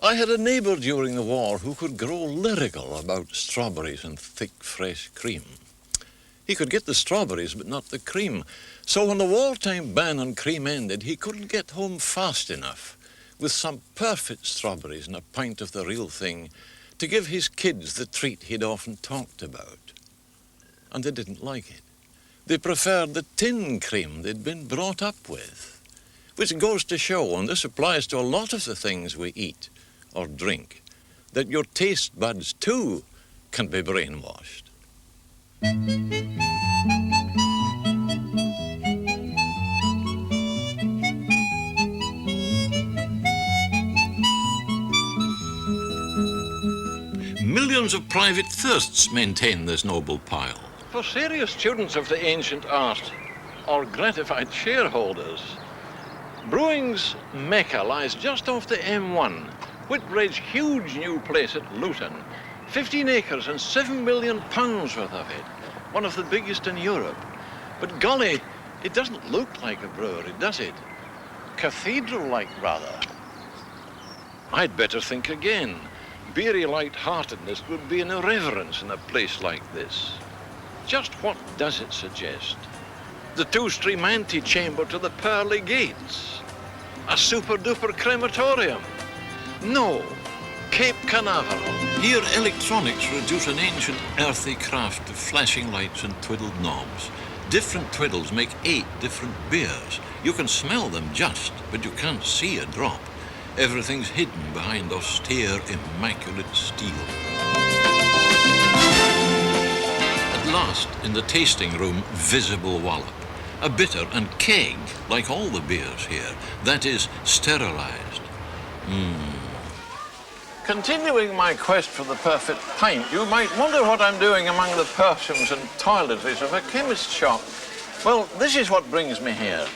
I had a neighbour during the war who could grow lyrical about strawberries and thick, fresh cream. He could get the strawberries, but not the cream. So when the wartime ban on cream ended, he couldn't get home fast enough with some perfect strawberries and a pint of the real thing to give his kids the treat he'd often talked about. And they didn't like it. They preferred the tin cream they'd been brought up with, which goes to show, and this applies to a lot of the things we eat or drink, that your taste buds too can be brainwashed. Millions of private thirsts maintain this noble pile. For serious students of the ancient art, or gratified shareholders, brewing's mecca lies just off the M1, Whitbread's huge new place at Luton. 15 acres and £7 million worth of it, one of the biggest in Europe. But golly, it doesn't look like a brewery, does it? Cathedral-like, rather. I'd better think again. Beery light-heartedness would be an irreverence in a place like this. Just what does it suggest? The two-stream antechamber to the pearly gates? A super-duper crematorium? No, Cape Canaveral. Here electronics reduce an ancient earthy craft to flashing lights and twiddled knobs. Different twiddles make 8 different beers. You can smell them just, but you can't see a drop. Everything's hidden behind austere, immaculate steel. At last, in the tasting room, visible wallop. A bitter and keg, like all the beers here. That is, sterilized. Continuing my quest for the perfect pint, you might wonder what I'm doing among the perfumes and toiletries of a chemist's shop. Well, this is what brings me here.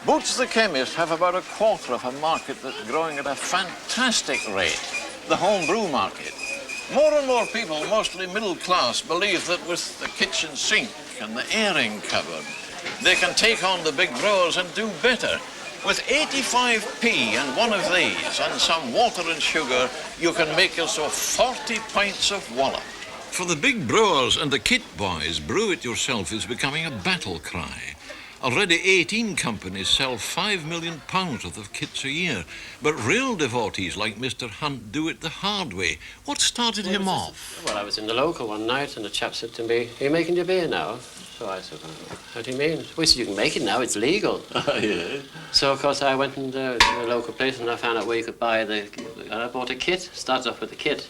Boots the chemist have about a quarter of a market that's growing at a fantastic rate, the home brew market. More and more people, mostly middle class, believe that with the kitchen sink and the airing cupboard, they can take on the big brewers and do better. With 85p and one of these and some water and sugar, you can make yourself 40 pints of wallop. For the big brewers and the kit boys, brew it yourself is becoming a battle cry. Already 18 companies sell £5 million worth of kits a year, but real devotees like Mr. Hunt do it the hard way. What started him off? Well, I was in the local one night and the chap said to me, "Are you making your beer now?" So I said, "How do you mean?" "Well, he said, "You can make it now, it's legal." Yeah. So, of course, I went to the local place and I found out where you could buy and I bought a kit. Started off with a kit.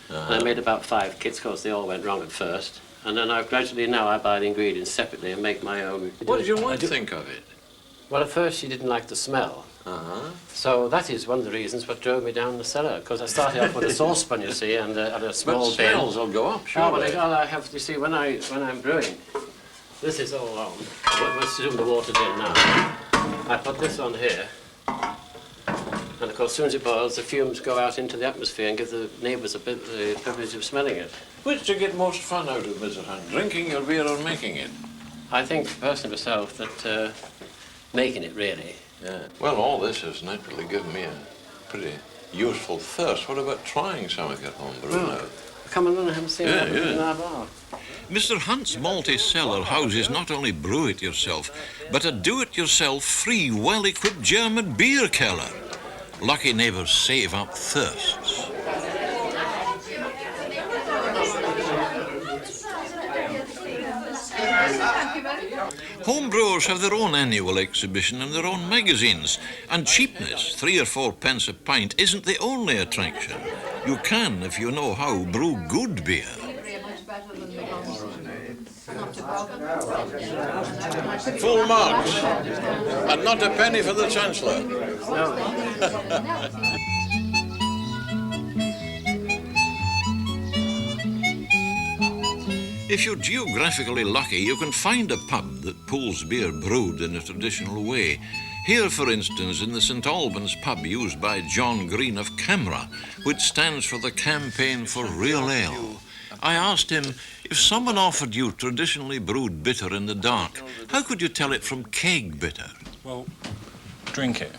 And I made about 5 kits, because they all went wrong at first. And then gradually now I buy the ingredients separately and make my own. What did your wife think of it? Well, at first she didn't like the smell. So that is one of the reasons what drove me down the cellar, because I started off with a saucepan, you see, and a small bin. But smells will go up, sure. Oh, well, I have, you see, when I'm brewing, this is all on. Let's assume the water's in now. I put this on here. And of course, as soon as it boils, the fumes go out into the atmosphere and give the neighbours a bit the privilege of smelling it. Which do you get most fun out of, Mr. Hunt? Drinking your beer or making it? I think, personally myself, that making it, really. Yeah. Well, all this has naturally given me a pretty useful thirst. What about trying some of your home brew now? Come on, have a see what happens in our bar. Mr. Hunt's multi-cellar houses not only brew it yourself, but a do-it-yourself, free, well-equipped German beer cellar. Lucky neighbours save up thirsts. Home brewers have their own annual exhibition and their own magazines. And cheapness, 3 or 4 pence a pint, isn't the only attraction. You can, if you know how, brew good beer. Full marks. And not a penny for the Chancellor. If you're geographically lucky, you can find a pub that pulls beer brewed in a traditional way. Here, for instance, in the St Albans pub used by John Green of CAMRA, which stands for the Campaign for Real Ale. I asked him, if someone offered you traditionally brewed bitter in the dark, how could you tell it from keg bitter? Well, drink it.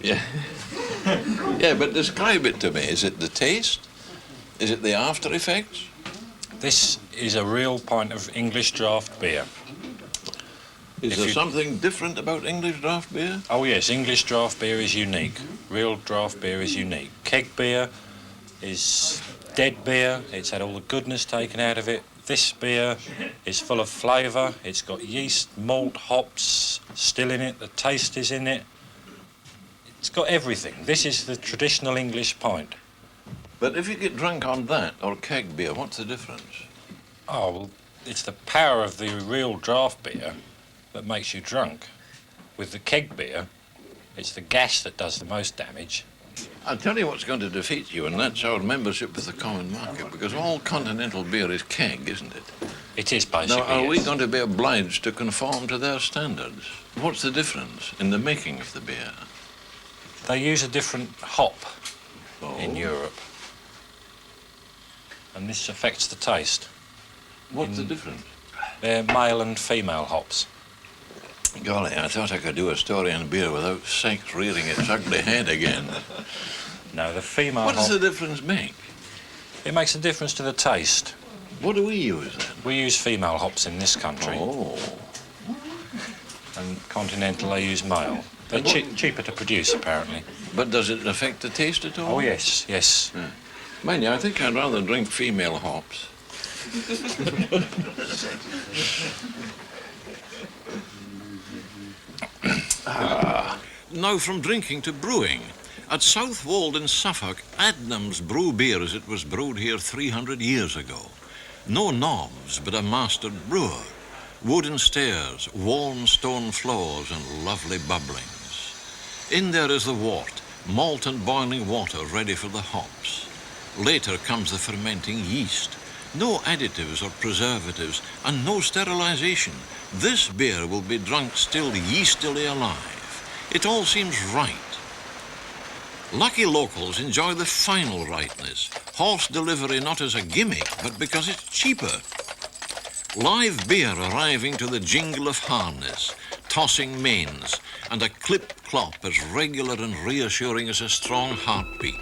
Yeah. Yeah, but describe it to me. Is it the taste? Is it the after effects? This is a real pint of English draft beer. Is there something different about English draft beer? Oh yes, English draft beer is unique. Real draft beer is unique. Keg beer is dead beer. It's had all the goodness taken out of it. This beer is full of flavour. It's got yeast, malt, hops still in it. The taste is in it. It's got everything. This is the traditional English pint. But if you get drunk on that or keg beer, what's the difference? Oh, well, it's the power of the real draft beer that makes you drunk. With the keg beer, it's the gas that does the most damage. I'll tell you what's going to defeat you, and that's our membership with the common market, because all continental beer is keg, isn't it? It is basically. Now, are we yes. going to be obliged to conform to their standards? What's the difference in the making of the beer? They use a different hop in Europe, and this affects the taste. What's the difference? They're male and female hops. Golly, I thought I could do a story on beer without sex rearing its ugly head again. No, the female What hop... does the difference make? It makes a difference to the taste. What do we use then? We use female hops in this country, Oh. and continental they use male. They're And what- cheaper to produce, apparently. But does it affect the taste at all? Oh, yes, yes. Yeah. Mind you, I think I'd rather drink female hops. Now from drinking to brewing. At Southwold in Suffolk, Adnams brew beer as it was brewed here 300 years ago. No knobs, but a mastered brewer. Wooden stairs, worn stone floors, and lovely bubblings. In there is the wort, malt and boiling water ready for the hops. Later comes the fermenting yeast. No additives or preservatives, and no sterilization. This beer will be drunk still yeastily alive. It all seems right. Lucky locals enjoy the final rightness. Horse delivery not as a gimmick, but because it's cheaper. Live beer arriving to the jingle of harness, tossing manes, and a clip-clop as regular and reassuring as a strong heartbeat.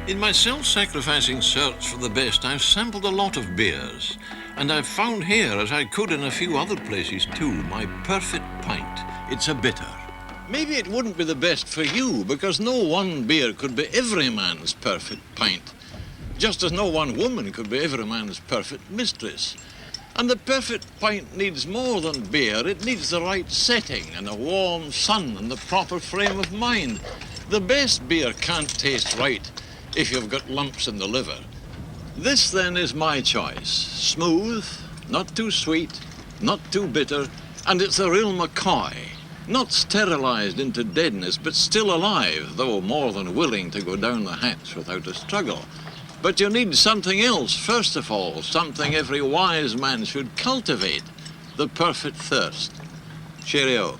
In my self-sacrificing search for the best, I've sampled a lot of beers, and I've found here, as I could in a few other places too, my Perfect Pint. It's a bitter. Maybe it wouldn't be the best for you, because no one beer could be every man's perfect pint, just as no one woman could be every man's perfect mistress. And the Perfect Pint needs more than beer. It needs the right setting and a warm sun and the proper frame of mind. The best beer can't taste right if you've got lumps in the liver. This, then, is my choice. Smooth, not too sweet, not too bitter, and it's a real McCoy. Not sterilized into deadness, but still alive, though more than willing to go down the hatch without a struggle. But you need something else, first of all, something every wise man should cultivate, the perfect thirst. Cheerio.